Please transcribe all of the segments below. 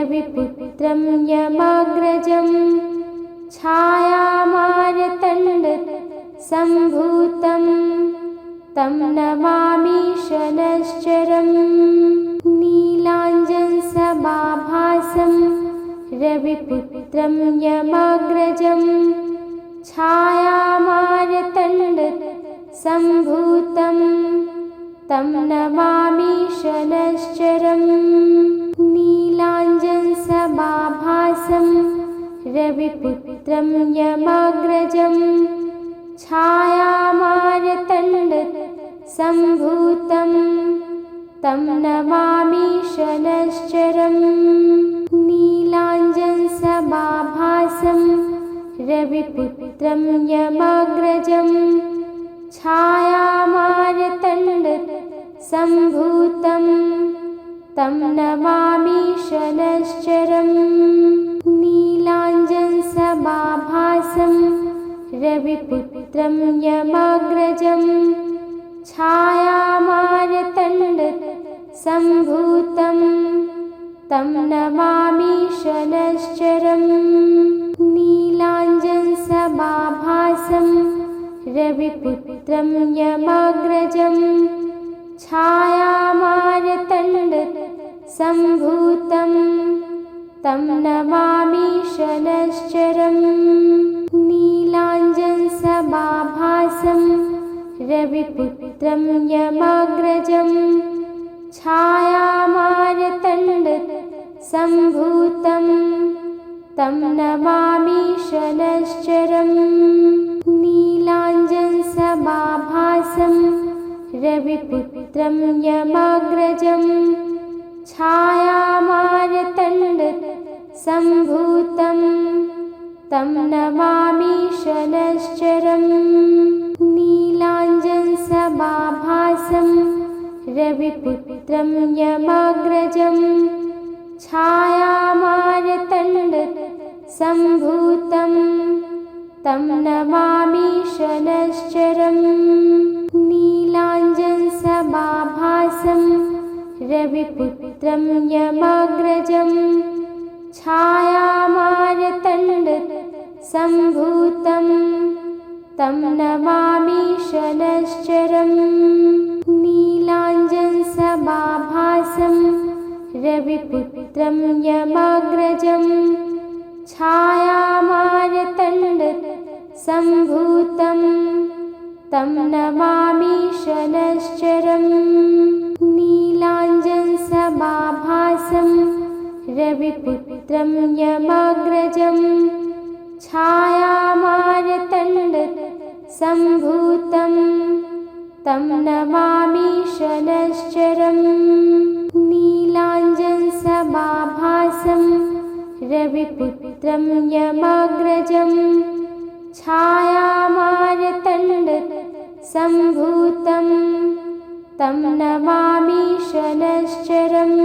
रविपुत्रं यमाग्रजं छायामार्तण्डसम्भूतं तं नमामि शनश्चरम्। नीलाञ्जनसमाभासं रविपुत्रं यमाग्रजं छायामार्तण्डसम्भूतं तं नमामि शनश्चरम्। नीलाञ्जनसमाभासं रविपुत्रं यमाग्रजं छायामार्तण्डसम्भूतं तं नमामि शनश्चरम्। नीलाञ्जनसमाभासं रविपुत्रं यमाग्रजं छायामार्तण्डसम्भूतं तं नमामि शनश्चरम्। नीलाञ्जनसमाभासं रविपुत्रं यमाग्रजं छायामार्तण्डसम्भूतं तं नमामि शनश्चरम्। नीलाञ्जनसमाभासं रविपुत्रं यमाग्रजं छायामार्तण्डसम्भूतं तं नमामि शनश्चरम्। नीलाञ्जनसमाभासं रविपुत्रं यमाग्रजं छायामार्तण्डसम्भूतं तं नमामि शनश्चरम्। नीलाञ्जनसमाभासं रविपुत्रं यमाग्रजं छायामार्तण्डसम्भूतं तं नमामि शनश्चरम्। नीलाञ्जनसमाभासं रविपुत्रं यमाग्रजं छायामार्तण्डसम्भूतं तं नमामि शनश्चरम्। नीलाञ्जनसमाभासं रविपुत्रं यमाग्रजं छायामार्तण्डसम्भूतं तं नमामि शनश्चरम्। नीलाञ्जनसमाभासं रविपुत्रं यमाग्रजं छायामार्तण्डसम्भूतं तं नमामि शनश्चरम्। नीलाञ्जनसमाभासं रविपुत्रं यमाग्रजं छायामार्तण्डसम्भूतं तं नमामि शनश्चरम्। नीलाञ्जनसमाभासं रविपुत्रं यमाग्रजं छायामार्तण्डसम्भूतं तं नमामि शनश्चरम्।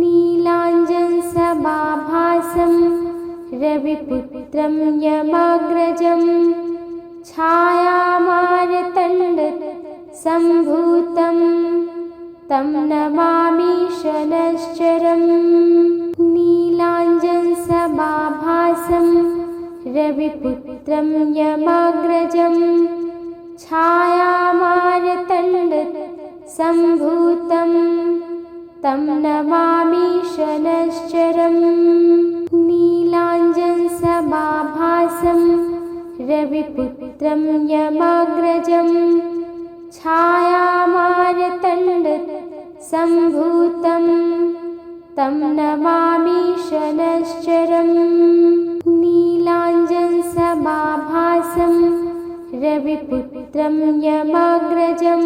नीलाञ्जनसमाभासं रविपुत्रं यमाग्रजं छायामार्तण्डसम्भूतं तं नमामि शनश्चरम्। नीलाञ्जनसमाभासं रविपुत्रं यमाग्रजं छायामार्तण्डसम्भूतं तं नमामि शनश्चरम्। नीलाञ्जनसमाभासं रविपुत्रं यमाग्रजं छायामार्तण्डसम्भूतं तं नमामि शनश्चरम्। नीलाञ्जनसमाभासं रविपुत्रं यमाग्रजं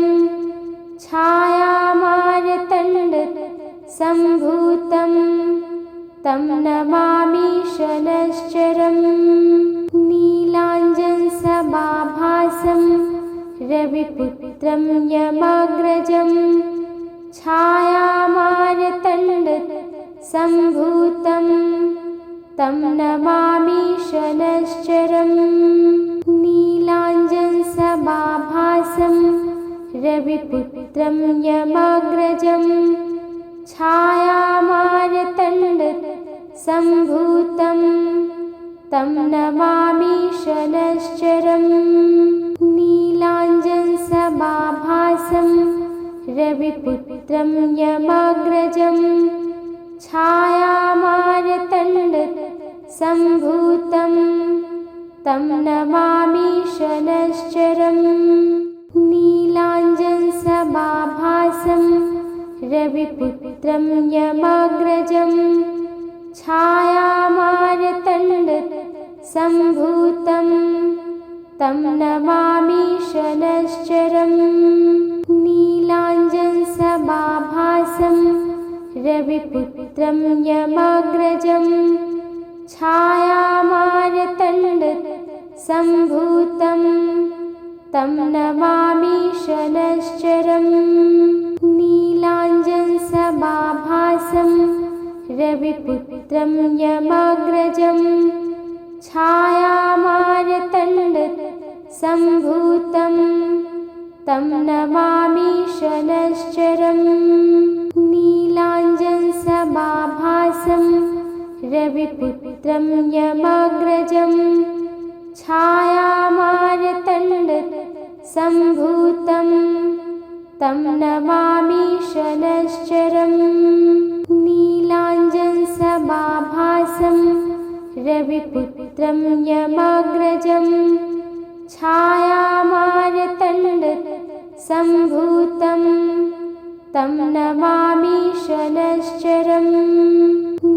छायामार्तण्डसम्भूतं तं नमामि शनश्चरम्। नीलाञ्जनसमाभासं रविपुत्रं यमाग्रजं छायामार्तण्डसम्भूतं तं नमामि शनश्चरम्। नीलाञ्जनसमाभासं रविपुत्रं यमाग्रजं छायामार्तण्डसम्भूतं सम्भूतं तं नमामि शनश्चरम्। नीलाञ्जनसमाभासं रविपुत्रं यमाग्रजं छायामार्तण्डसम्भूतं तं नमामि शनश्चरम्। नीलाञ्जनसमाभासं रविपुत्रं यमाग्रजं छायामार्तण्डसम्भूतं तं नमामि शनश्चरम्। नीलाञ्जनसमाभासं रविपुत्रं यमाग्रजं छायामार्तण्डसम्भूतं तं नमामि शनश्चरम्। नीलाञ्जनसमाभासं रविपुत्रं यमाग्रजं छायामार्तण्डसम्भूतं तं नमामि शनश्चरम्। नीलाञ्जनसमाभासं रविपुत्रं यमाग्रजं छायामार्तण्डसम्भूतं तं नमामि शनश्चरम्। नीलाञ्जनसमाभासं रविपुत्रं यमाग्रजं छायामार्तण्डसम्भूतं तं नमामि शनश्चरम्।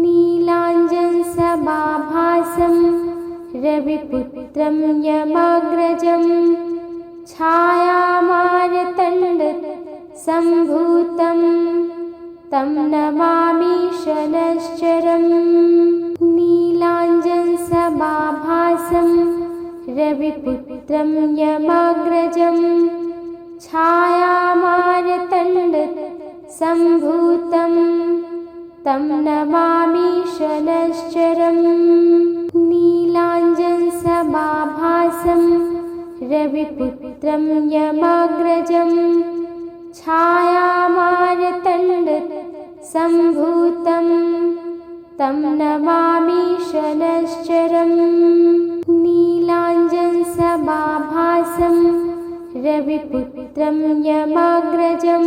नीलाञ्जनसमाभासं रविपुत्रं यमाग्रजं छायामार्तण्डसम्भूतं तं नमामि शनश्चरम्। नीलाञ्जनसमाभासं रविपुत्रं यमाग्रजं छायामार्तण्डसम्भूतं तं नमामि शनश्चरम्। नीलाञ्जनसमाभासं रविपुत्रं यमाग्रजं छायामार्तण्डसम्भूतं तं नमामि शनश्चरम्। नीलाञ्जनसमाभासं रविपुत्रं यमाग्रजं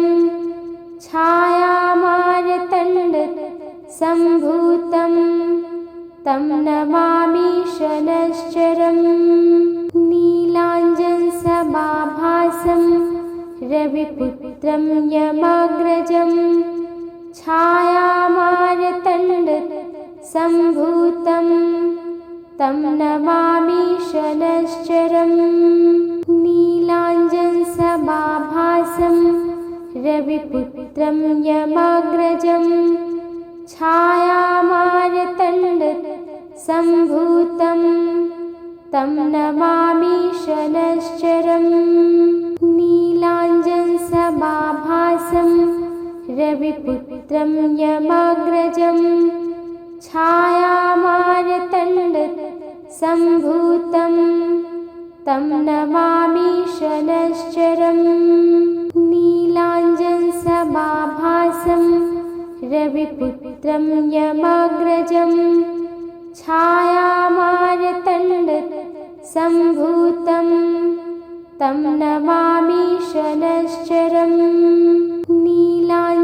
छायामार्तण्डसम्भूतं तं नमामि शनश्चरम्। नीलाञ्जनसमाभासं रविपुत्रं यमाग्रजं छायामार्तण्डसम्भूतं तं नमामि शनश्चरम्। नीलाञ्जनसमाभासं रविपुत्रं यमाग्रजं छायामार्तण्डसम्भूतं तं नमामि शनश्चरम्। नीलाञ्जनसमाभासं रविपुत्रं यमाग्रजं छायामार्तण्डसम्भूतं तं नमामि शनश्चरम्। नीलाञ्जनसमाभासं रविपुत्रं यमाग्रजं छायामार्तण्डसम्भूतं तं नमामि शनश्चरम्। नीलाञ्जनसमाभासं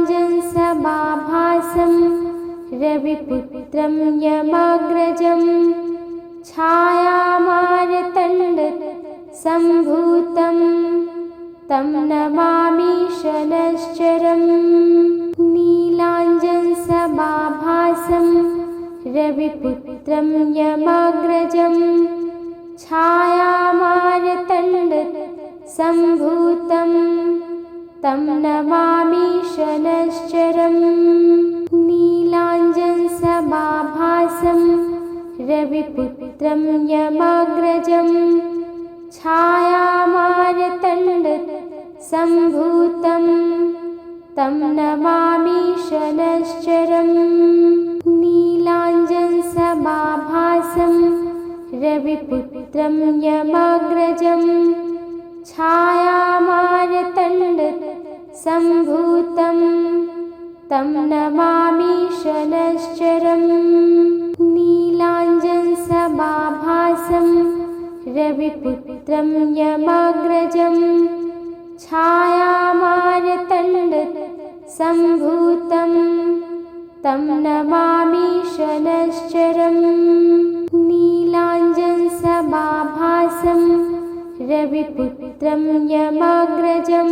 रविपुत्रं यमाग्रजं छायामार्तण्डसम्भूतं तं नमामि शनश्चरम्। नीलाञ्जनसमाभासं रविपुत्रं यमाग्रजं छायामार्तण्डसम्भूतं तं नमामि शनश्चरम्। नीलाञ्जनसमाभासं रविपुत्रं यमाग्रजं छायामार्तण्डसम्भूतं तं नमामि शनश्चरम्। नीलाञ्जनसमाभासं रविपुत्रं यमाग्रजं छायामार्तण्डसम्भूतं तं नमामि शनश्चरम्। रविपुत्रं यमाग्रजं छायामार्तण्डसम्भूतं तं नमामि शनैश्चरम् नीलाञ्जनसमाभासं रविपुत्रं यमाग्रजं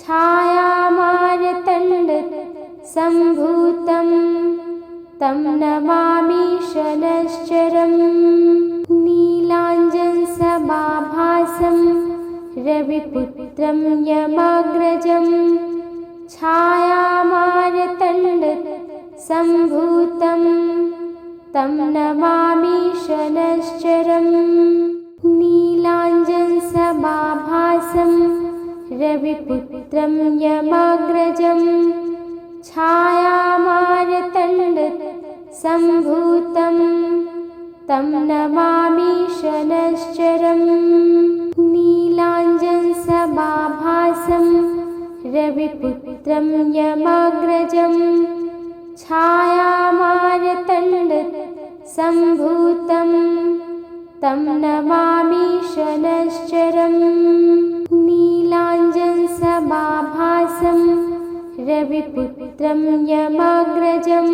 छायामार्तण्डसम्भूतं तं नमामि शनैश्चरम् नीलाञ्जनसमाभासं रविपुत्रं यमाग्रजं छायामार्तण्डसम्भूतं तं नमामि शनैश्चरम् नीलाञ्जनसमाभासं रविपुत्रं यमाग्रजं छायामार्तण्डसम्भूतं तं नमामि शनैश्चरम् नीलाञ्जनसमाभासं रविपुत्रं यमाग्रजं छायामार्तण्डसम्भूतं तं नमामि शनैश्चरम् नीलाञ्जनसमाभासं रविपुत्रं यमाग्रजं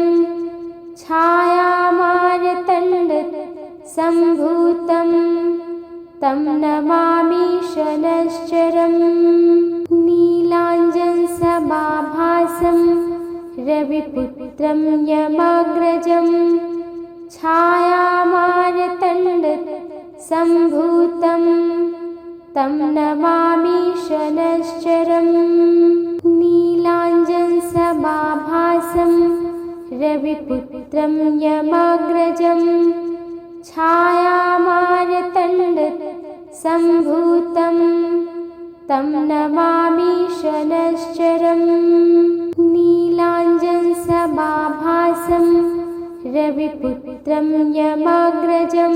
छायामार्तण्डसम्भूतं तं नमामि शनैश्चरम् नीलाञ्जनसमाभासं रविपुत्रं यमाग्रजं छायामार्तण्डसम्भूतं तं नमामि शनैश्चरम् नीलाञ्जनसमाभासं रविपुत्रं यमाग्रजं छायामार्तण्डसम्भूतं तं नमामि शनैश्चरम् नीलाञ्जनसमाभासं रविपुत्रं यमाग्रजं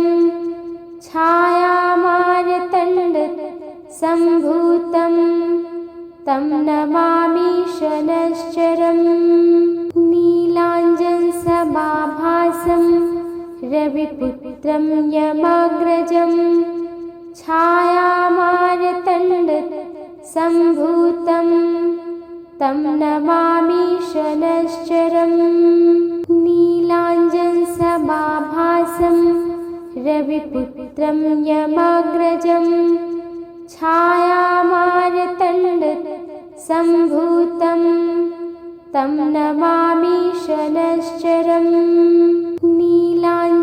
छायामार्तण्डसम्भूतं तं नमामि शनैश्चरम् नीलाञ्जनसमाभासं रविपुत्रं यमाग्रजं छायामार्तण्डसम्भूतं तं नमामि शनैश्चरम् नीलाञ्जनसमाभासं रविपुत्रं यमाग्रजं छायामार्तण्डसम्भूतं तं नमामि शनैश्चरम् नीलाञ्जनसमाभासं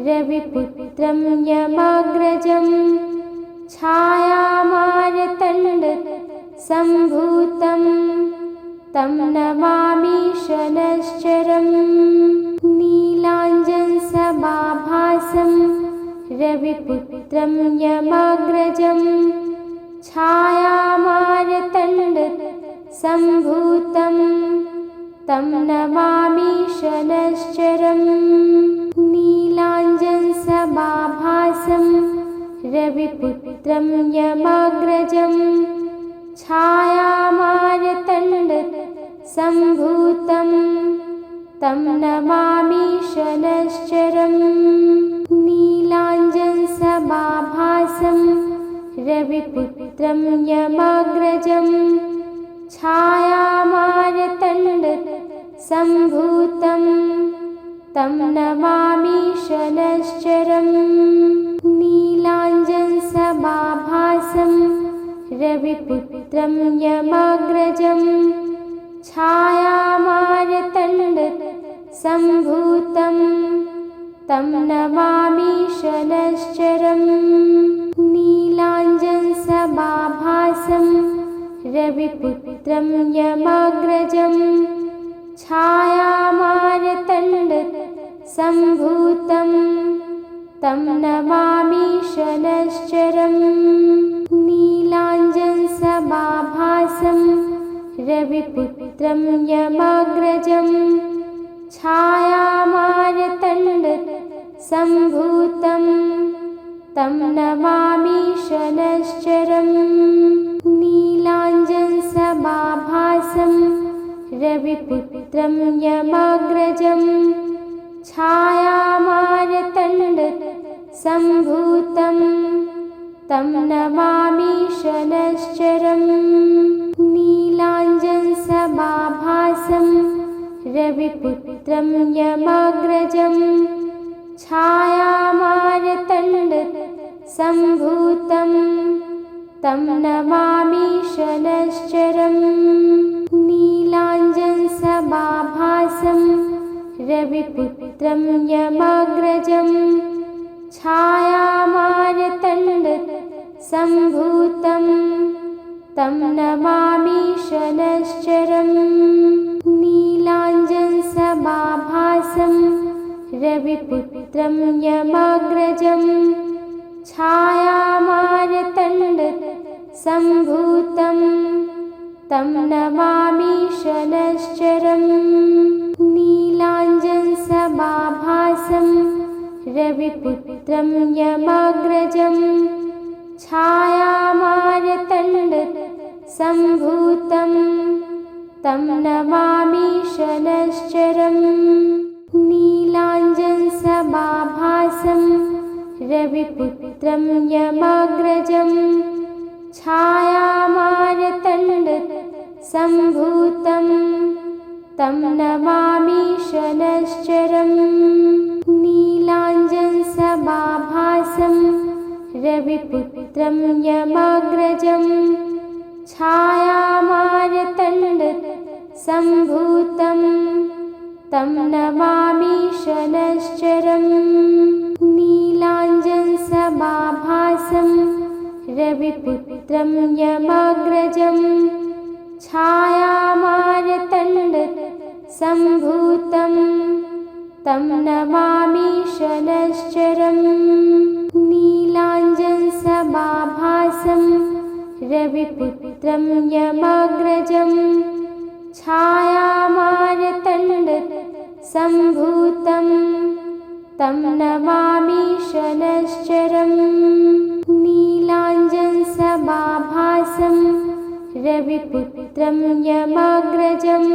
रविपुत्रं यमाग्रजं छायामार्तण्डसम्भूतं तं नमामि शनैश्चरम् नीलाञ्जनसमाभासं रविपुत्रं यमाग्रजं छायामार्तण्डसम्भूतं तं नमामि शनैश्चरम् नीलाञ्जनसमाभासं रविपुत्रं यमाग्रजं छायामार्तण्डसम्भूतं तं नमामि शनैश्चरम् नीलाञ्जनसमाभासं रविपुत्रं यमाग्रजं छायामार्तण्डसम्भूतं तं नमामि शनैश्चरम् नीलाञ्जनसमाभासं रविपुत्रं यमाग्रजं छायामार्तण्डसम्भूतं तं नमामि शनैश्चरम् नीलाञ्जनसमाभासं रविपुत्रं यमाग्रजं छायामार्तण्डसम्भूतं तं नमामि शनैश्चरम् नीलाञ्जनसमाभासं रविपुत्रं यमाग्रजं छायामार्तण्डसम्भूतं तं नमामि शनैश्चरम् नीलाञ्जनसमाभासं रविपुत्रं यमाग्रजं छायामार्तण्डसम्भूतं तं नमामि शनश्चरम्। नीलाञ्जनसमाभासं रविपुत्रं यमाग्रजं छायामार्तण्डसम्भूतं तं नमामि शनश्चरम्। नीलाञ्जनसमाभासं रविपुत्रं यमाग्रजं छायामार्तण्डसम्भूतं तं नमामि शनश्चरम्। नीलाञ्जनसमाभासं रविपुत्रं यमाग्रजं छायामार्तण्डसम्भूतं तं नमामि शनश्चरम्। नीलाञ्जनसमाभासं रविपुत्रं यमाग्रजं छायामार्तण्डसम्भूतं तं नमामि शनश्चरम्। नीलाञ्जनसमाभासं रविपुत्रं यमाग्रजं छायामार्तण्डसम्भूतं तं नमामि शनश्चरम्। नीलाञ्जनसमाभासं रविपुत्रं यमाग्रजं छायामार्तण्डसम्भूतं तं नमामि शनश्चरम्। नीलाञ्जनसमाभासं रविपुत्रं यमाग्रजं छायामार्तण्डसम्भूतं तं नमामि शनश्चरम्। नीलाञ्जनसमाभासं रविपुत्रं यमाग्रजं छायामार्तण्डसम्भूतं तं नमामि शनश्चरम्। नीलाञ्जनसमाभासं रविपुत्रं यमाग्रजं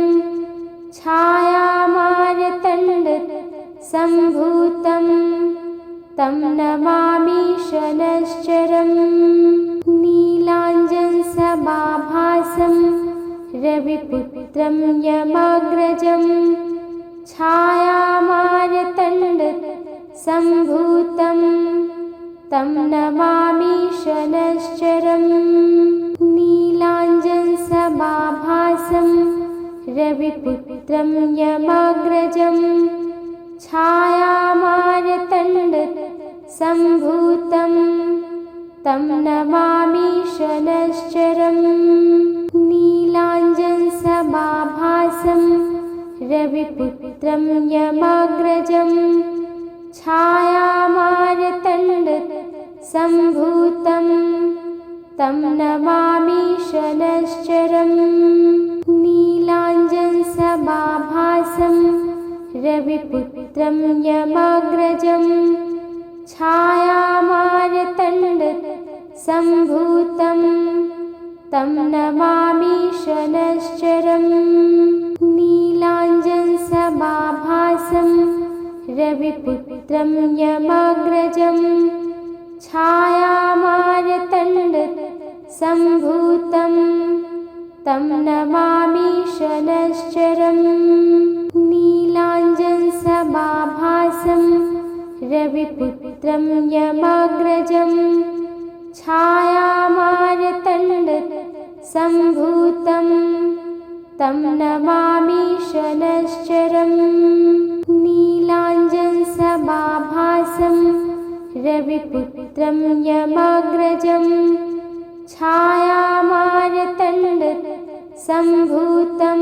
छायामार्तण्डसम्भूतं तं नमामि शनश्चरम्। नीलाञ्जनसमाभासं रविपुत्रं यमाग्रजं छायामार्तण्डसम्भूतं तं नमामि शनश्चरम्। नीलाञ्जनसमाभासं रविपुत्रं यमाग्रजं छायामार्तण्डसम्भूतं तं नमामि शनश्चरम्। नीलाञ्जनसमाभासं रविपुत्रं यमाग्रजं छायामार्तण्डसम्भूतं तं नमामि शनश्चरम्। नीलाञ्जनसमाभासं रविपुत्रं यमाग्रजं छायामार्तण्डसम्भूतं तं नमामि शनश्चरम्। नीलाञ्जनसमाभासं रविपुत्रं यमाग्रजं छायामार्तण्डसम्भूतं तं नमामि शनश्चरम्। नीलाञ्जनसमाभासं रविपुत्रं यमाग्रजं छायामार्तण्डसम्भूतं तं नमामि शनश्चरम्। नीलाञ्जनसमाभासं रविपुत्रं यमाग्रजं छायामार्तण्डसम्भूतं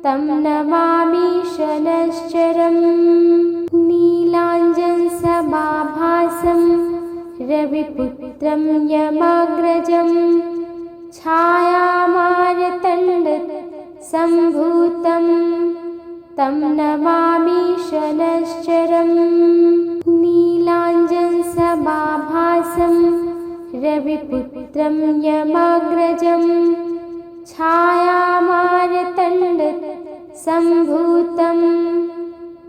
तं नमामि शनश्चरम्। नीलाञ्जनसमाभासं रविपुत्रं यमाग्रजं छायामार्तण्डसम्भूतं तं नमामि शनश्चरम्। नीलाञ्जनसमाभासं रविपुत्रं यमाग्रजं छायामार्तण्डसम्भूतं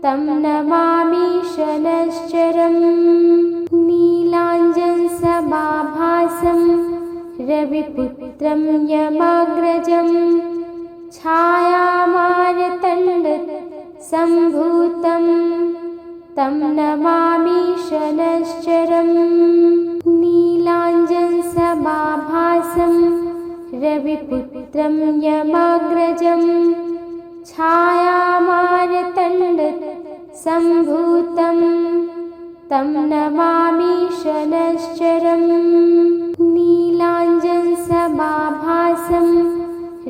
तं नमामि शनश्चरम्। नीलाञ्जनसमाभासं रविपुत्रं यमाग्रजं छायामार्तण्डसम्भूतं तं नमामि शनश्चरम्। नीलाञ्जनसमाभासं रविपुत्रं यमाग्रजं छायामार्तण्डसम्भूतं तं नमामि शनश्चरम्। नीलाञ्जनसमाभासं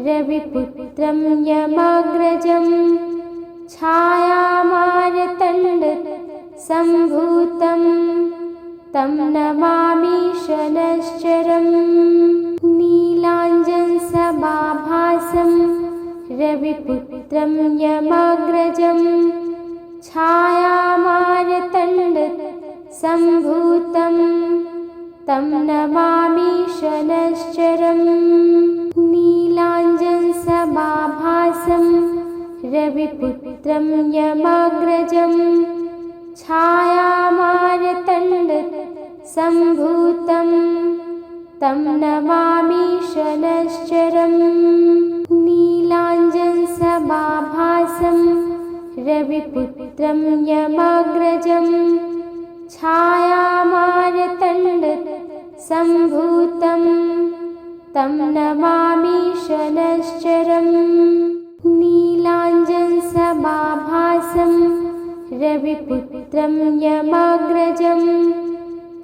रविपुत्रं यमाग्रजं छायामार्तण्डसम्भूतं तं नमामि शनश्चरम्। नीलाञ्जनसमाभासं रविपुत्रं यमाग्रजं छायामार्तण्डसम्भूतं तं नमामि शनश्चरम्। नीलाञ्जनसमाभासं रविपुत्रं यमाग्रजं छायामार्तण्डसम्भूतं तं नमामि शनश्चरम्। नीलाञ्जनसमाभासं रविपुत्रं यमाग्रजं छायामार्तण्डसम्भूतं तं नमामि शनश्चरम्। नीलाञ्जनसमाभासं रविपुत्रं यमाग्रजं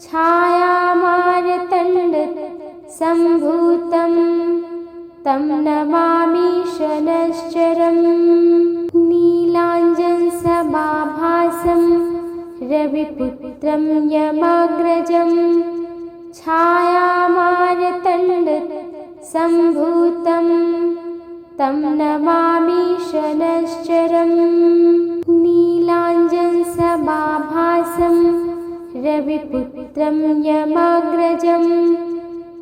छायामार्तण्डसम्भूतं तं नमामि शनश्चरम्। नीलाञ्जनसमाभासं रविपुत्रं यमाग्रजं छायामार्तण्डसम्भूतं तं नमामि शनश्चरम्। नीलाञ्जनसमाभासं रविपुत्रं यमाग्रजं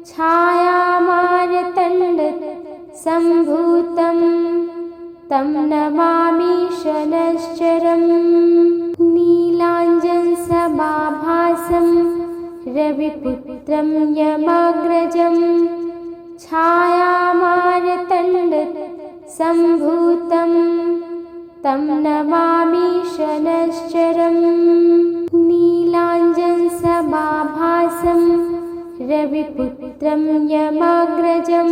छायामार्तण्डसम्भूतं तं नमामि शनश्चरम्। नीलाञ्जनसमाभासं रविपुत्रं यमाग्रजं छायामार्तण्डसम्भूतं तं नमामि शनश्चरम्। नीलाञ्जनसमाभासं रविपुत्रं यमाग्रजं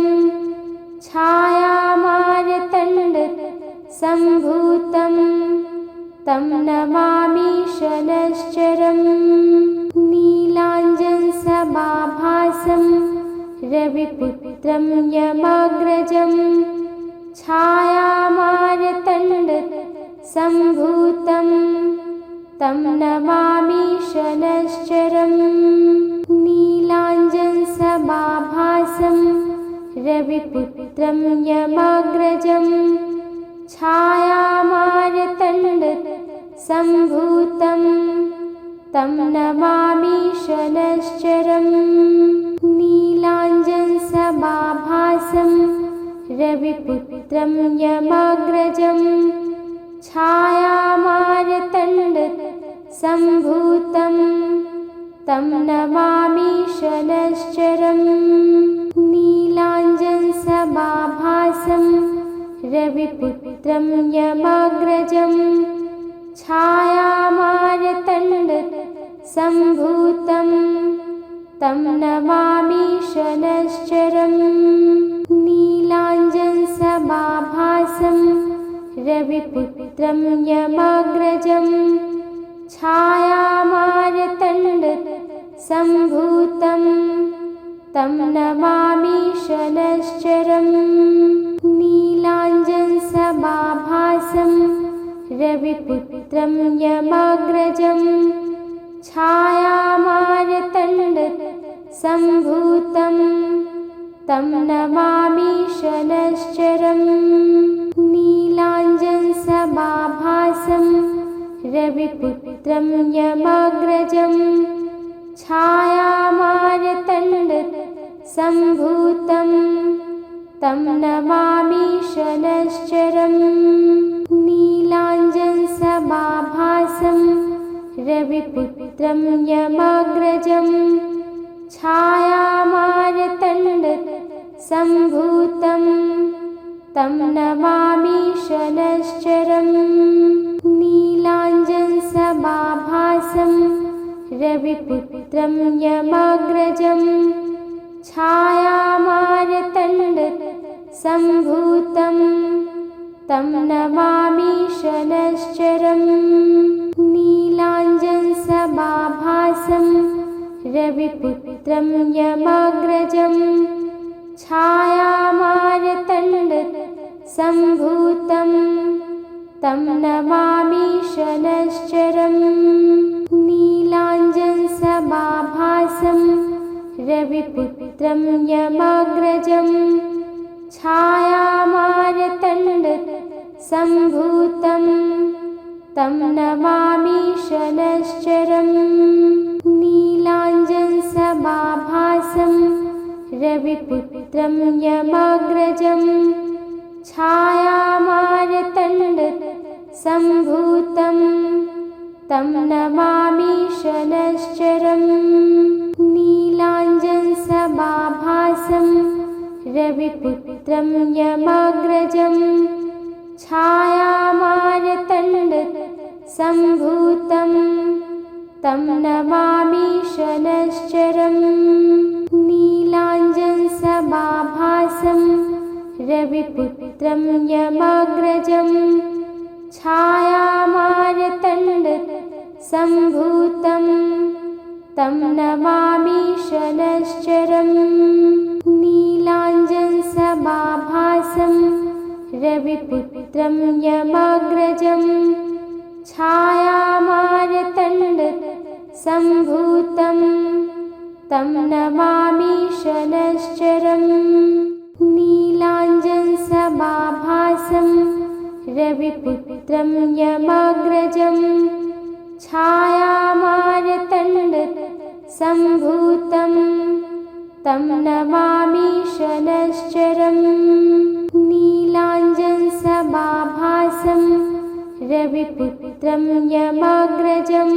छायामार्तण्डसम्भूतं तं नमामि शनश्चरम्। नीलाञ्जनसमाभासं रविपुत्रं यमाग्रजं छायामार्तण्डसम्भूतं तं नमामि शनश्चरम्। नीलाञ्जनसमाभासं रविपुत्रं यमाग्रजं छायामार्तण्डसम्भूतं तं नमामि शनश्चरम्। नीलाञ्जनसमाभासं रविपुत्रं यमाग्रजं छायामार्तण्डसम्भूतं तं नमामि शनश्चरम्। नीलाञ्जनसमाभासं रविपुत्रं यमाग्रजं छायामार्तण्डसम्भूतं तं नमामि शनश्चरम्। नीलाञ्जनसमाभासं रविपुत्रं यमाग्रजं छायामार्तण्डसम्भूतं तं नमामि शनश्चरम्। नीलाञ्जनसमाभासं रविपुत्रं यमाग्रजं छायामार्तण्डसम्भूतं तं नमामि शनश्चरम्। नीलाञ्जनसमाभासं रविपुत्रं यमाग्रजं छायामार्तण्डसम्भूतं तं नमामि शनश्चरम्। नीलाञ्जनसमाभासं समाभासं रविपुत्रं यमाग्रजं छायामार्तण्डसम्भूतं तं नमामि शनैश्चरम् नीलाञ्जनसमाभासं रविपुत्रं यमाग्रजं छायामार्तण्डसम्भूतं तं नमामि शनैश्चरम् नीलाञ्जनसमाभासं रविपुत्रं यमाग्रजं छायामार्तण्डसम्भूतं तं नमामि शनैश्चरम् नीलाञ्जनसमाभासं रविपुत्रं यमाग्रजं छायामार्तण्डसम्भूतं तं नमामि शनैश्चरम् नीलाञ्जनसमाभासं रविपुत्रं यमाग्रजं छायामार्तण्डसम्भूतं तं नमामि शनैश्चरम् नीलाञ्जनसमाभासं रविपुत्रं यमाग्रजं छायामार्तण्डसम्भूतं तं नमामि शनैश्चरम् नीलाञ्जनसमाभासं रविपुत्रं यमाग्रजं छायामार्तण्डसम्भूतं तं नमामि शनैश्चरम् नीलाञ्जनसमाभासं रविपुत्रं यमाग्रजं छायामार्तण्डसम्भूतं तं नमामि शनैश्चरम् नीलाञ्जनसमाभासं रविपुत्रं यमाग्रजं छायामार्तण्डसम्भूतं तं नमामि शनैश्चरम् नीलाञ्जनसमाभासं रविपुत्रं यमाग्रजं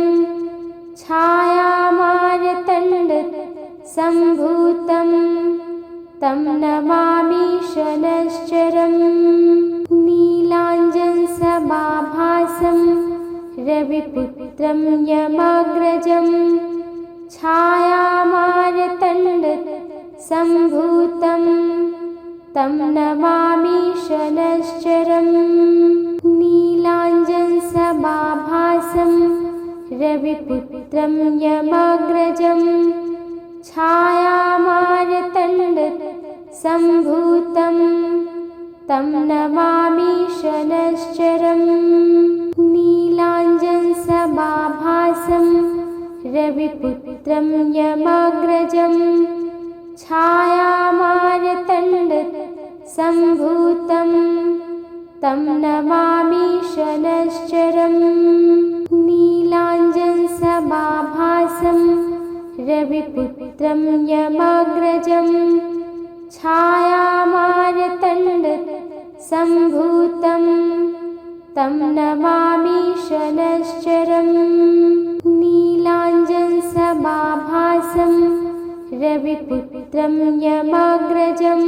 छायामार्तण्डसम्भूतं तं नमामि शनैश्चरम् नीलाञ्जनसमाभासं रविपुत्रं यमाग्रजं छायामार्तण्डसम्भूतं तं नमामि शनैश्चरम् नीलाञ्जनसमाभासं रविपुत्रं यमाग्रजं छायामार्तण्डसम्भूतं तं नमामि शनैश्चरम् नीलाञ्जनसमाभासं रविपुत्रं यमाग्रजं छायामार्तण्डसम्भूतं तं नमामि शनैश्चरम् नीलाञ्जनसमाभासं रविपुत्रं यमाग्रजं छायामार्तण्डसम्भूतं तं नमामि शनैश्चरम् नीलाञ्जनसमाभासं रविपुत्रं यमाग्रजं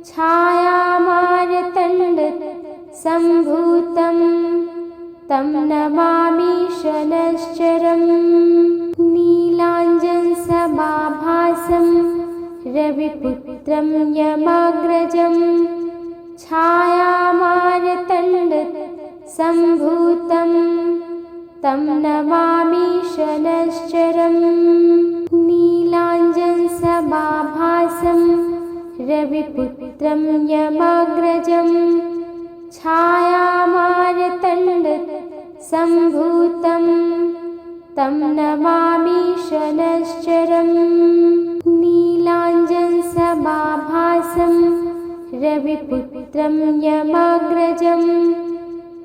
छायामार्तण्डसम्भूतं तं नमामि शनैश्चरम् नीलाञ्जनसमाभासं रविपुत्रं यमाग्रजं छायामार्तण्डसम्भूतं तं नमामि शनैश्चरम् नीलाञ्जनसमाभासं रविपुत्रं यमाग्रजं छायामार्तण्डसम्भूतं तं नमामि शनैश्चरम् नीलाञ्जनसमाभासं रविपुत्रं यमाग्रजं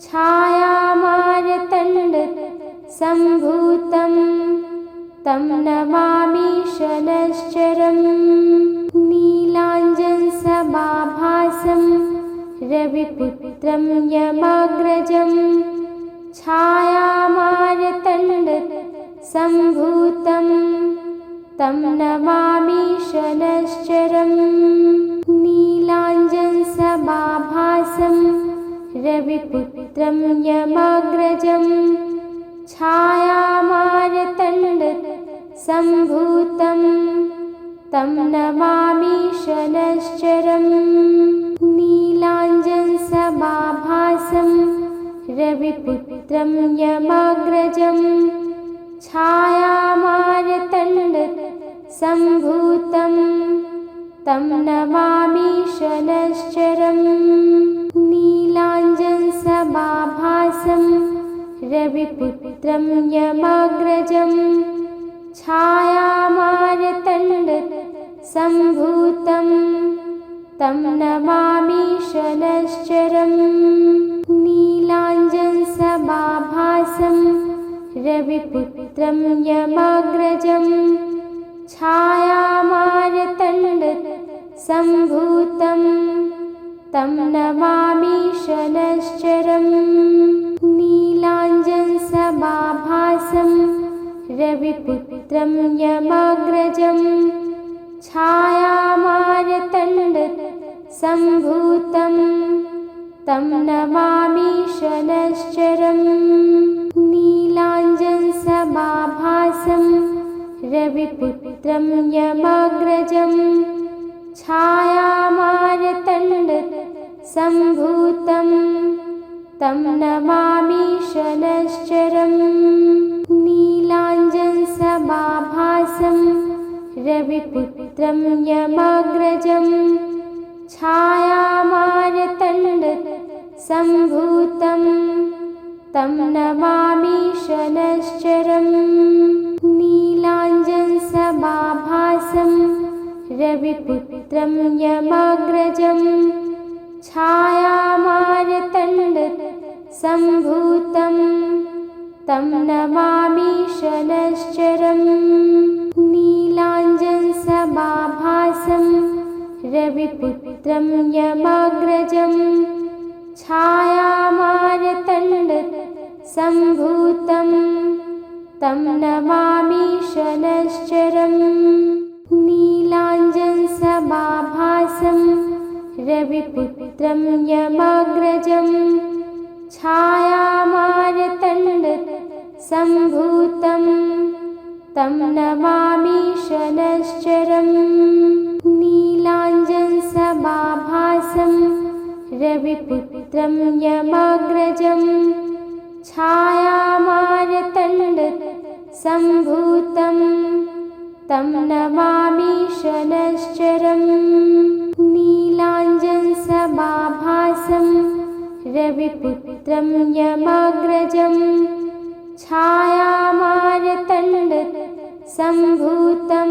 छायामार्तण्डसम्भूतं तं नमामि शनैश्चरम् नीलाञ्जनसमाभासं रविपुत्रं यमाग्रजं छायामार्तण्डसम्भूतं तं नमामि शनश्चरम्। नीलाञ्जनसमाभासं रविपुत्रं यमाग्रजं छायामार्तण्डसम्भूतं तं नमामि शनश्चरम्। नीलाञ्जनसमाभासं रविपुत्रं यमाग्रजं छायामार्तण्डसम्भूतं तं नमामि शनश्चरम्। नीलाञ्जनसमाभासं रविपुत्रं यमाग्रजं छायामार्तण्डसम्भूतं तं नमामि शनश्चरम्। नीलाञ्जनसमाभासं रविपुत्रं यमाग्रजं छायामार्तण्डसम्भूतं तं नमामि शनश्चरम्। नीलाञ्जनसमाभासं रविपुत्रं यमाग्रजं छायामार्तण्डसम्भूतं तं नमामि शनश्चरम्। नीलाञ्जनसमाभासं रविपुत्रं यमाग्रजं छायामार्तण्डसम्भूतं तं नमामि शनश्चरम्। नीलाञ्जनसमाभासं रविपुत्रं यमाग्रजं छायामार्तण्डसम्भूतं तं नमामि शनश्चरम्। नीलाञ्जनसमाभासं रविपुत्रं यमाग्रजं छायामार्तण्डसम्भूतं तं नमामि शनश्चरम्। नीलाञ्जनसमाभासं रविपुत्रं यमाग्रजं छायामार्तण्डसम्भूतं तं नमामि शनश्चरम्। नीलाञ्जनसमाभासं रविपुत्रं यमाग्रजं छायामार्तण्डसम्भूतं तं नमामि शनश्चरम्। नीलाञ्जनसमाभासं रविपुत्रं यमाग्रजं छायामार्तण्डसम्भूतं तं नमामि शनश्चरम्। नीलाञ्जनसमाभासं रविपुत्रं यमाग्रजं छायामार्तण्डसम्भूतं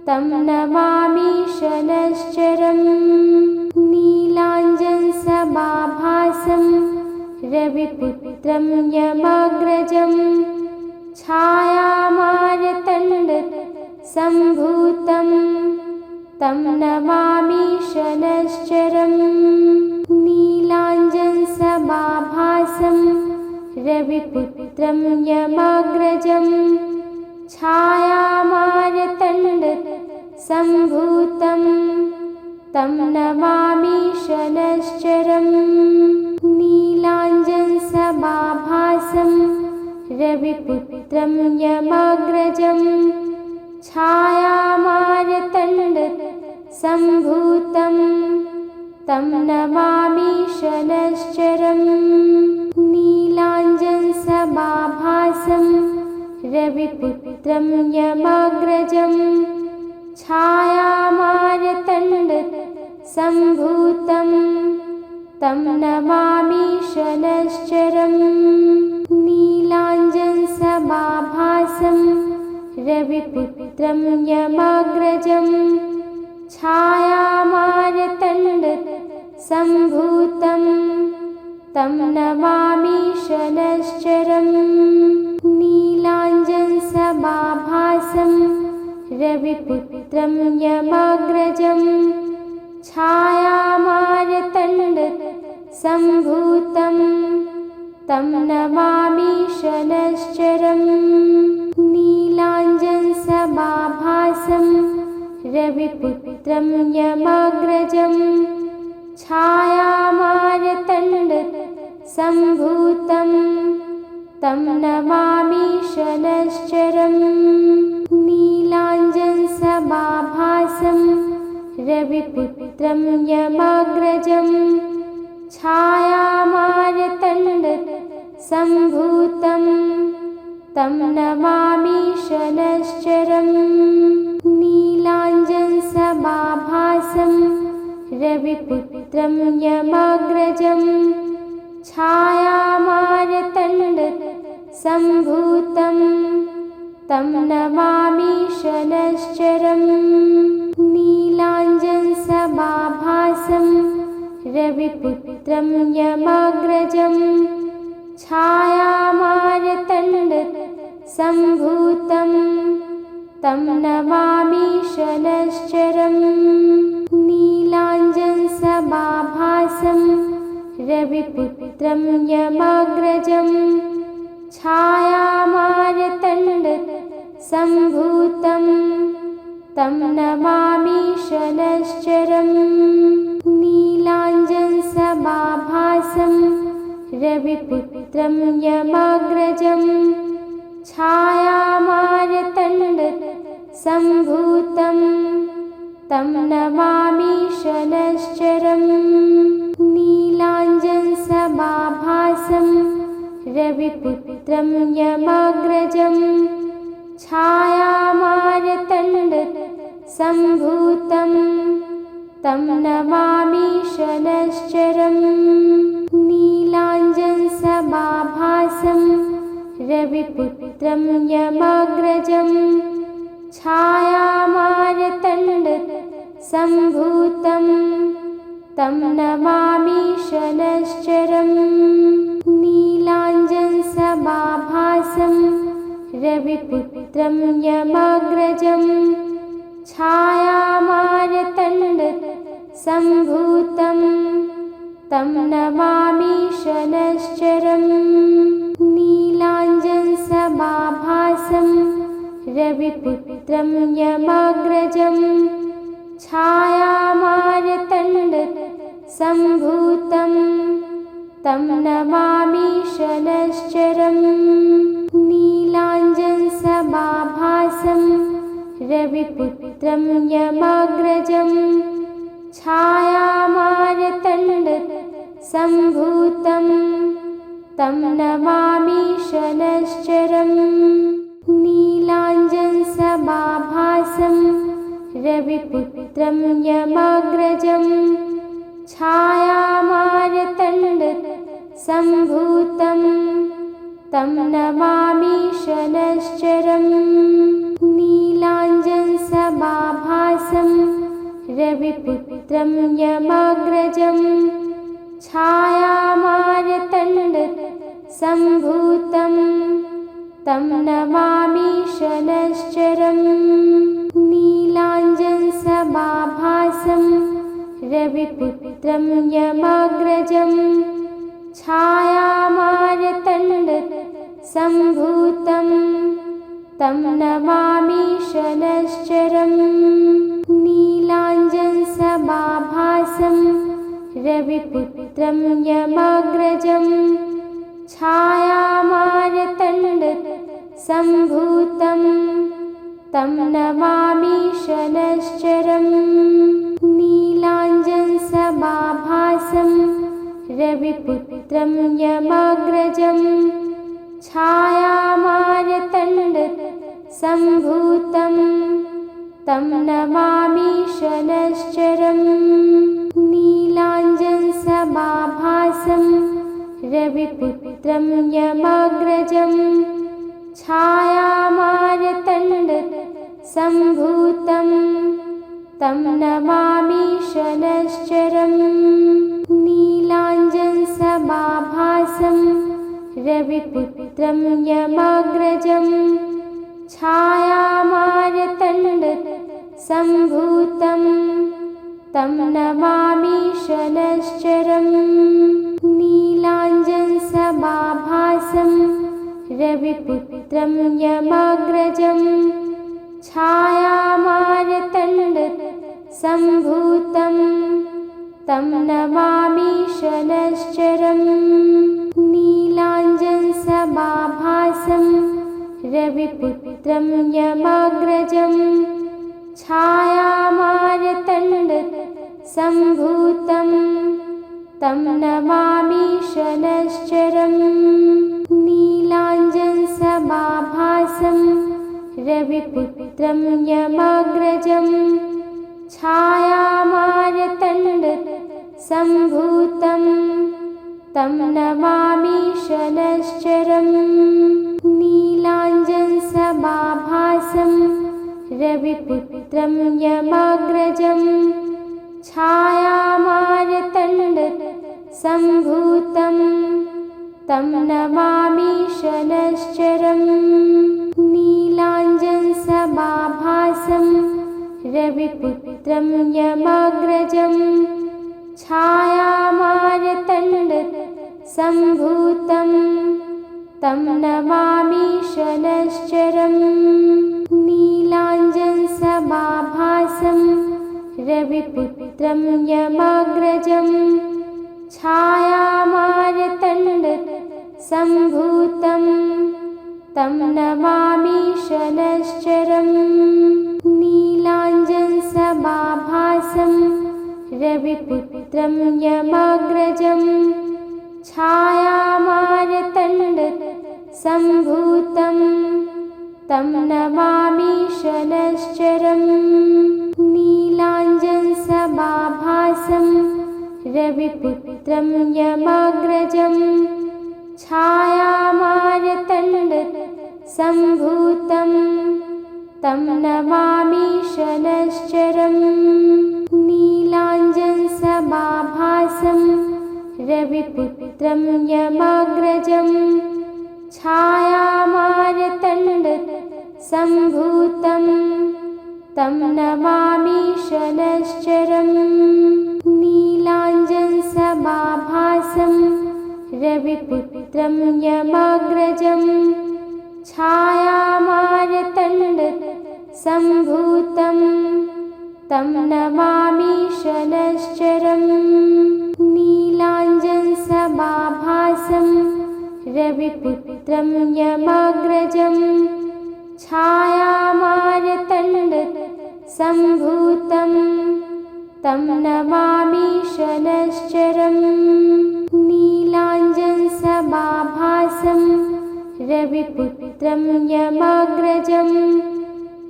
तं नमामि शनश्चरम्। नीलाञ्जनसमाभासं रविपुत्रं यमाग्रजं छायामार्तण्डसम्भूतं तं नमामि शनश्चरम्। नीलाञ्जनसमाभासं रविपुत्रं यमाग्रजं छायामार्तण्डसम्भूतं तं नमामि शनश्चरम्। नीलाञ्जनसमाभासं रविपुत्रं यमाग्रजं छायामार्तण्डसम्भूतं तं नमामि शनश्चरम्। नीलाञ्जनसमाभासं रविपुत्रं यमाग्रजं छायामार्तण्डसम्भूतं तं नमामि शनश्चरम्। नीलाञ्जनसमाभासं रविपुत्रं यमाग्रजं छायामार्तण्डसम्भूतं तं नमामि शनश्चरम्। नीलाञ्जनसमाभासं रविपुत्रं यमाग्रजं छायामार्तण्डसम्भूतं तं नमामि शनश्चरम्। नीलाञ्जनसमाभासं रविपुत्रं यमाग्रजं छायामार्तण्डसम्भूतं तं नमामि शनश्चरम्। नीलाञ्जनसमाभासं रविपुत्रं यमाग्रजं छायामार्तण्डसम्भूतं तं नमामि शनश्चरम्। नीलाञ्जनसमाभासं रविपुत्रं यमाग्रजं छायामार्तण्डसम्भूतं तं नमामि शनश्चरम्। नीलाञ्जनसमाभासं रविपुत्रं यमाग्रजं छायामार्तण्डसम्भूतं तं नमामि शनश्चरम्। नीलाञ्जनसमाभासं रविपुत्रं यमाग्रजं छायामार्तण्डसम्भूतं तं नमामि शनश्चरम्। नीलाञ्जनसमाभासं रविपुत्रं यमाग्रजं छायामार्तण्डसम्भूतं तं नमामि शनश्चरम्। नीलाञ्जनसमाभासं रविपुत्रं यमाग्रजं छायामार्तण्डसम्भूतं तं नमामि शनश्चरम्। नीलाञ्जनसमाभासं रविपुत्रं यमाग्रजं छायामार्तण्डसम्भूतं तं नमामि शनश्चरम्। नीलाञ्जनसमाभासं रविपुत्रं यमाग्रजं छायामार्तण्डसम्भूतं तं नमामि शनश्चरम्। नीलाञ्जनसमाभासं रविपुत्रं यमाग्रजं छायामार्तण्डसम्भूतं तं नमामि शनश्चरम्। नीलाञ्जनसमाभासं रविपुत्रं यमाग्रजं छायामार्तण्डसम्भूतं तं नमामि शनश्चरम्। नीलाञ्जनसमाभासं रविपुत्रं यमाग्रजं छायामार्तण्डसम्भूतं तं नमामि शनश्चरम्। नीलाञ्जनसमाभासं रविपुत्रं यमाग्रजं छायामार्तण्डसम्भूतं तं नमामि शनश्चरम्। नीलाञ्जनसमाभासं रविपुत्रं यमाग्रजं छायामार्तण्डसम्भूतं तं नमामि शनश्चरम्। नीलाञ्जनसमाभासं रविपुत्रं यमाग्रजं छायामार्तण्डसम्भूतं तं नमामि शनश्चरम्। नीलाञ्जनसमाभासं रविपुत्रं यमाग्रजं छायामार्तण्डसम्भूतं तं नमामि शनश्चरम्। नीलाञ्जनसमाभासं रविपुत्रं यमाग्रजं छायामार्तण्डसम्भूतं तं नमामि शनश्चरम्। नीलाञ्जनसमाभासं रविपुत्रं यमाग्रजं छायामार्तण्डसम्भूतं तं नमामि शनश्चरम्। नीलाञ्जनसमाभासं रविपुत्रं यमाग्रजं छायामार्तण्डसम्भूतं तं नमामि शनश्चरम् नीलाञ्जनसमाभासं रविपुत्रं यमाग्रजं छायामार्तण्डसम्भूतं तं नमामि शनश्चरम् नीलाञ्जनसमाभासं रविपुत्रं यमाग्रजं छायामार्तण्डसम्भूतं तं नमामि शनश्चरम् नीलाञ्जनसमाभासं रविपुत्रं यमाग्रजं छायामार्तण्डसम्भूतं तं नमामि शनश्चरम् नीलाञ्जनसमाभासं रविपुत्रं यमाग्रजं छायामार्तण्डसम्भूतं तं नमामि शनश्चरम् नीलाञ्जनसमाभासं रविपुत्रं यमाग्रजं छायामार्तण्डसम्भूतं तं नमामि शनश्चरम् नीलाञ्जनसमाभासं रविपुत्रं यमाग्रजं छायामार्तण्डसम्भूतं तं नमामि शनश्चरम् नीलाञ्जनसमाभासं रविपुत्रं यमाग्रजं छायामार्तण्डसम्भूतं तं नमामि शनश्चरम् नीलाञ्जनसमाभासं रविपुत्रं यमाग्रजं छायामार्तण्डसम्भूतं तं नमामि शनश्चरम् नीलाञ्जनसमाभासं रविपुत्रं यमाग्रजं छायामार्तण्डसम्भूतं तं नमामि शनश्चरम् नीलाञ्जनसमाभासं रविपुत्रं यमाग्रजं छायामार्तण्डसम्भूतं तं नमामि शनश्चरम् नीलाञ्जनसमाभासं रविपुत्रं यमाग्रजं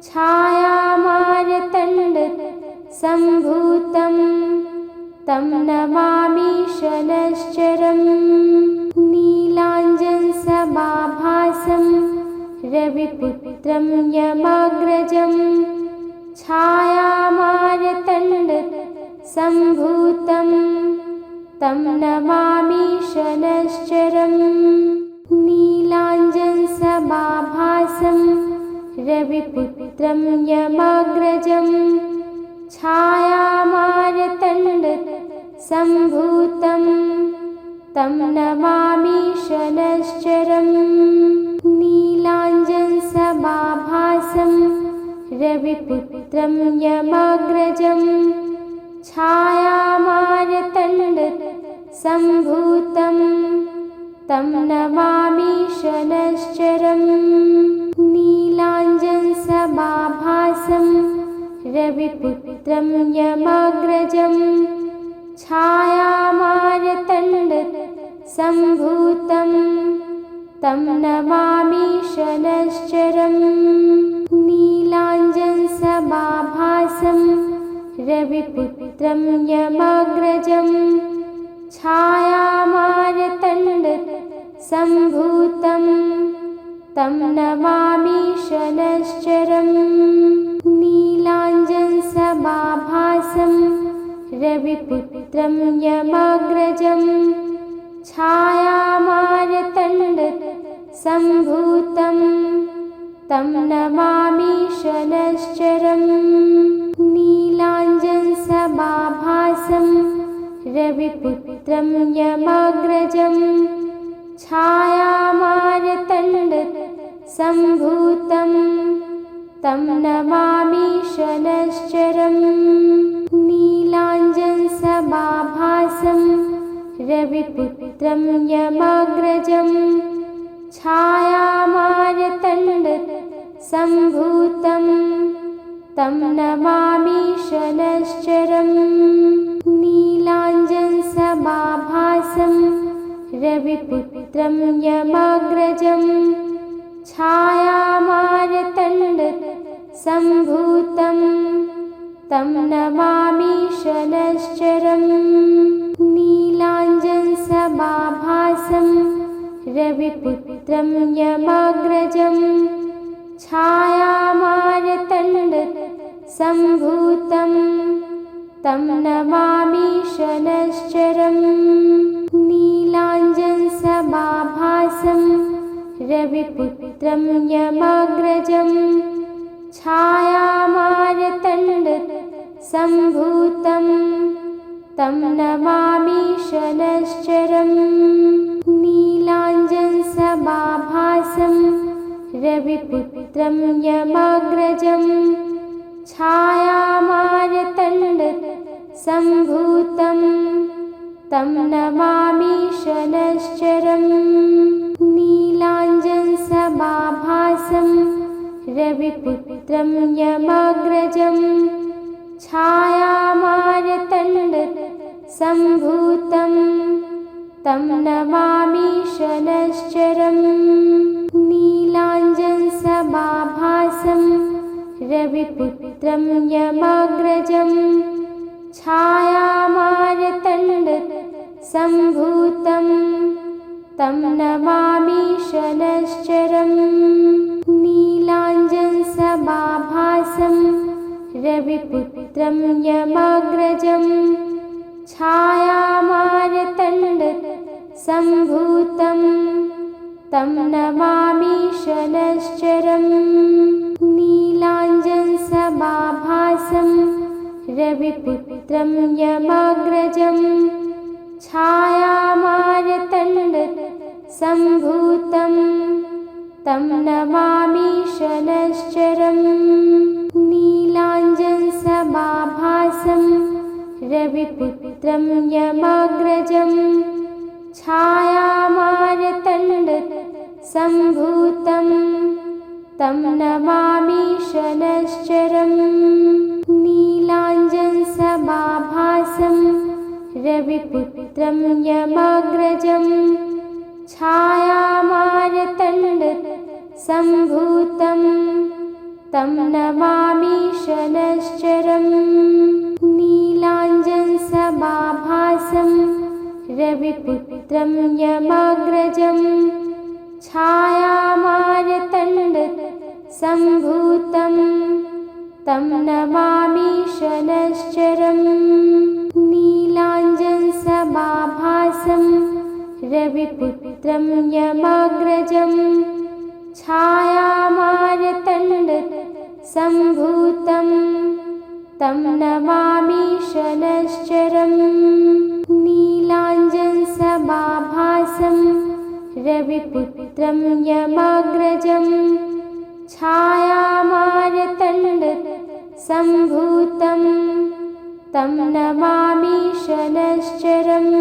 छायामार्तण्डसम्भूतं तं नमामि शनश्चरम् नीलाञ्जनसमाभासं रविपुत्रं यमाग्रजं छायामार्तण्डसम्भूतं तं नमामि शनश्चरम् नीलाञ्जनसमाभासं रविपुत्रं यमाग्रजं छायामार्तण्डसम्भूतं तं नमामि शनश्चरम् नीलाञ्जनसमाभासं रविपुत्रं यमाग्रजं छायामार्तण्डसम्भूतं तं नमामि शनश्चरम् नीलाञ्जनसमाभासं रविपुत्रं यमाग्रजं छायामार्तण्डसम्भूतं तं नमामि शनश्चरम् नीलाञ्जनसमाभासं रविपुत्रं यमाग्रजं छायामार्तण्डसम्भूतं तं नमामि शनश्चरम् नीलाञ्जनसमाभासं रविपुत्रं यमाग्रजं छायामार्तण्डसम्भूतं तं नमामि शनश्चरम् नीलाञ्जनसमाभासं रविपुत्रं यमाग्रजं छायामार्तण्डसम्भूतं तं नमामि शनश्चरम्। नीलाञ्जनसमाभासं रविपुत्रं यमाग्रजं छायामार्तण्डसम्भूतं तं नमामि शनश्चरम्। नीलाञ्जनसमाभासं रविपुत्रं यमाग्रजं छायामार्तण्डसम्भूतं तं नमामि शनश्चरम्। नीलाञ्जनसमाभासं रविपुत्रं यमाग्रजं छायामार्तण्डसम्भूतं तं नमामि शनश्चरम्। नीलाञ्जनसमाभासं रविपुत्रं यमाग्रजं छायामार्तण्डसम्भूतं तं नमामि शनश्चरम्। नीलाञ्जनसमाभासं रविपुत्रं यमाग्रजं छायामार्तण्डसम्भूतं तं नमामि शनश्चरम्। नीलाञ्जनसमाभासं रविपुत्रं यमाग्रजं छायामार्तण्डसम्भूतं तं नमामि शनश्चरम्। नीलाञ्जनसमाभासं रविपुत्रं यमाग्रजं छायामार्तण्डसम्भूतं तं नमामि शनश्चरम्। नीलाञ्जनसमाभासं रविपुत्रं यमाग्रजं छायामार्तण्डसम्भूतं तं नमामि शनश्चरम्। नीलाञ्जनसमाभासं रविपुत्रं यमाग्रजं छायामार्तण्डसम्भूतं तं नमामि शनश्चरम्। नीलाञ्जनसमाभासं रविपुत्रं यमाग्रजं छायामार्तण्डसम्भूतं तं नमामि शनश्चरम्। नीलाञ्जनसमाभासं रविपुत्रं यमाग्रजं छायामार्तण्डसम्भूतं तं नमामि शनश्चरम्। नीलाञ्जनसमाभासं रविपुत्रं यमाग्रजं छायामार्तण्डसम्भूतं तं नमामि शनश्चरम्। नीलाञ्जनसमाभासं रविपुत्रं यमाग्रजं छायामार्तण्डसम्भूतं तं नमामि शनश्चरम्। नीलाञ्जनसमाभासं रविपुत्रं यमाग्रजं छायामार्तण्डसम्भूतं तं नमामि शनश्चरम्।